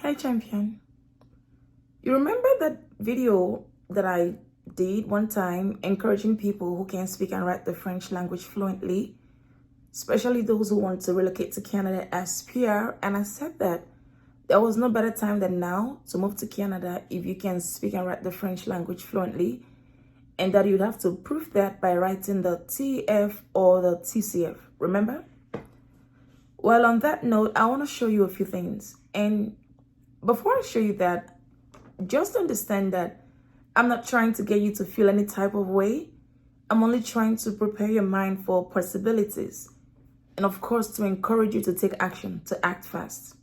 Hi, champion. You remember that video that I did one time encouraging people who can speak and write the French language fluently, especially those who want to relocate to Canada as PR? And I said that there was no better time than now to move to Canada if you can speak and write the French language fluently, and that you'd have to prove that by writing the TEF or the TCF. Remember? Well, on that note, I want to show you a few things. And before I show you that, just understand that I'm not trying to get you to feel any type of way. I'm only trying to prepare your mind for possibilities. And of course, to encourage you to take action, to act fast.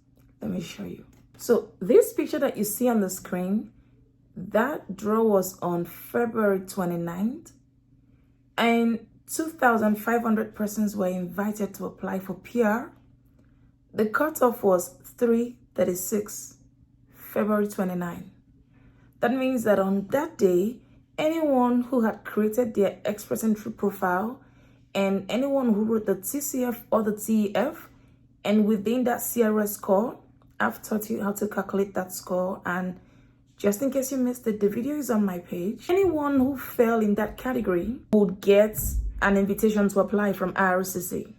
Let me show you. So this picture that you see on the screen, that draw was on February 29th. And 2,500 persons were invited to apply for PR. The cutoff was 3:36, February 29. That means that on that day, anyone who had created their Express Entry profile and anyone who wrote the TCF or the TEF, and within that CRS score, I've taught you how to calculate that score. And just in case you missed it, the video is on my page. Anyone who fell in that category would get an invitation to apply from IRCC.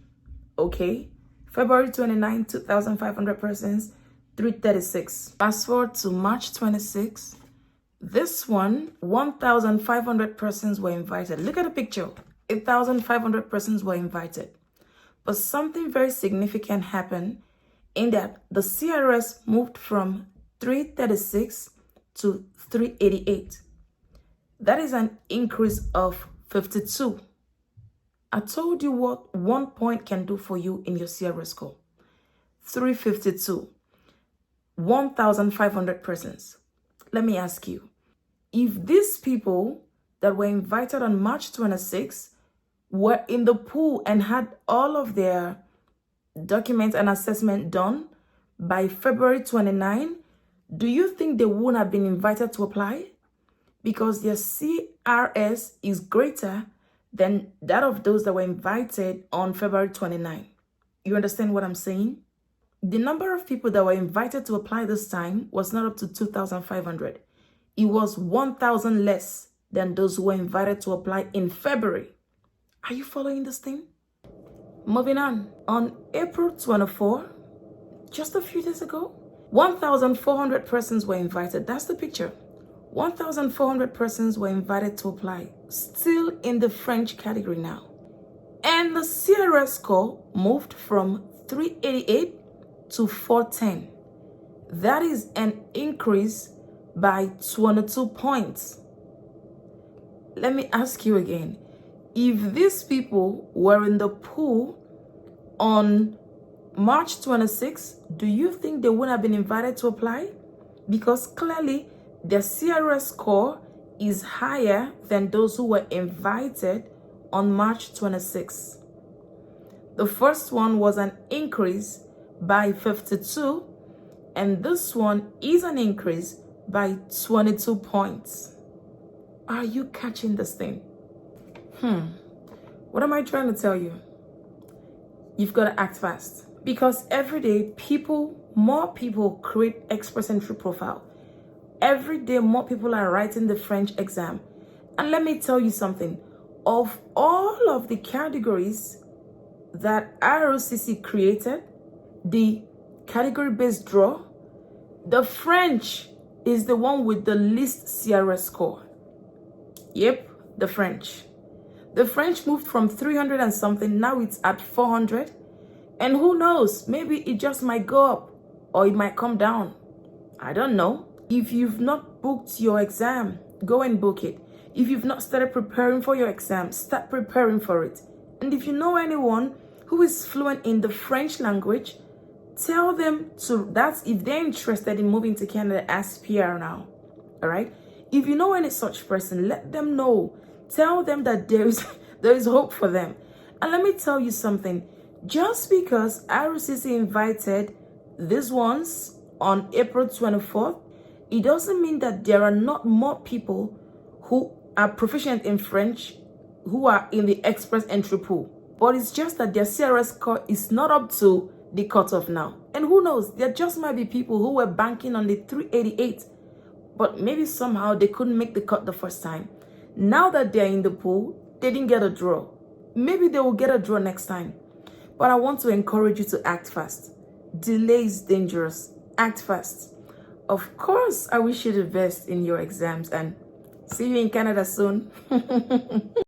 Okay? February 29, 2,500 persons, 336. Fast forward to March 26. This one, 1,500 persons were invited. Look at the picture. 1,500 persons were invited. But something very significant happened in that the CRS moved from 336 to 388. That is an increase of 52. I told you what 1 point can do for you in your CRS score. 352. 1,500 persons. Let me ask you, if these people that were invited on March 26 were in the pool and had all of their documents and assessment done by February 29, do you think they wouldn't have been invited to apply? Because their CRS is greater than that of those that were invited on February 29. You understand what I'm saying? The number of people that were invited to apply this time was not up to 2,500. It was 1,000 less than those who were invited to apply in February. Are you following this thing? Moving on April 24, just a few days ago, 1,400 persons were invited. That's the picture. 1,400 persons were invited to apply, still in the French category now. And the CRS score moved from 388 to 410. That is an increase by 22 points. Let me ask you again. If these people were in the pool on March 26, do you think they would have been invited to apply? Because clearly their CRS score is higher than those who were invited on March 26. The first one was an increase by 52, and this one is an increase by 22 points. Are you catching this thing? What am I trying to tell you? You've got to act fast, because every day more people create Express Entry profile. Every day more people are writing the French exam. And let me tell you something. Of all of the categories that IRCC created, the category-based draw, the French is the one with the least CRS score. Yep, the French. The French moved from 300 and something, now it's at 400. And who knows, maybe it just might go up or it might come down. I don't know. If you've not booked your exam, go and book it. If you've not started preparing for your exam, start preparing for it. And if you know anyone who is fluent in the French language, tell them if they're interested in moving to Canada as PR now. All right? If you know any such person, let them know. Tell them that there is hope for them. And let me tell you something. Just because IRCC invited these ones on April 24th, it doesn't mean that there are not more people who are proficient in French who are in the Express Entry pool. But it's just that their CRS score is not up to the cutoff now. And who knows, there just might be people who were banking on the 388, but maybe somehow they couldn't make the cut the first time. Now that they're in the pool, they didn't get a draw. Maybe they will get a draw next time. But I want to encourage you to act fast. Delay is dangerous. Act fast. Of course, I wish you the best in your exams and see you in Canada soon.